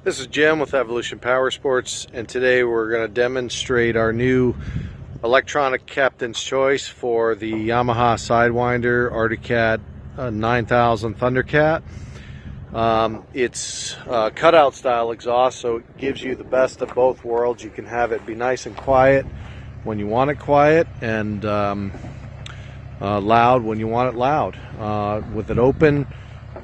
This is Jim with Evolution Powersports, and today we're going to demonstrate our new electronic captain's choice for the Yamaha Sidewinder Thundercat 9000 Thundercat. It's cutout style exhaust, so it gives you the best of both worlds. You can have it be nice and quiet when you want it quiet, and loud when you want it loud. With it open,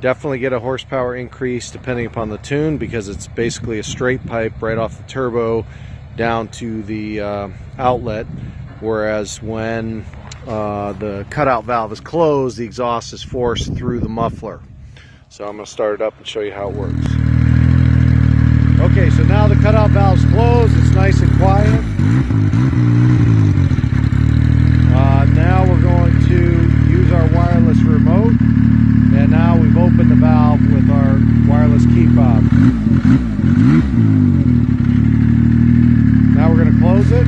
definitely get a horsepower increase depending upon the tune, because it's basically a straight pipe right off the turbo down to the outlet, whereas when the cutout valve is closed, the exhaust is forced through the muffler. So I'm going to start it up and show you how it works. Okay, so now the cutout valve's closed, it's nice and quiet. Now we're going to use our wireless remote, and now we've opened the valve with our wireless key fob. Now we're going to close it.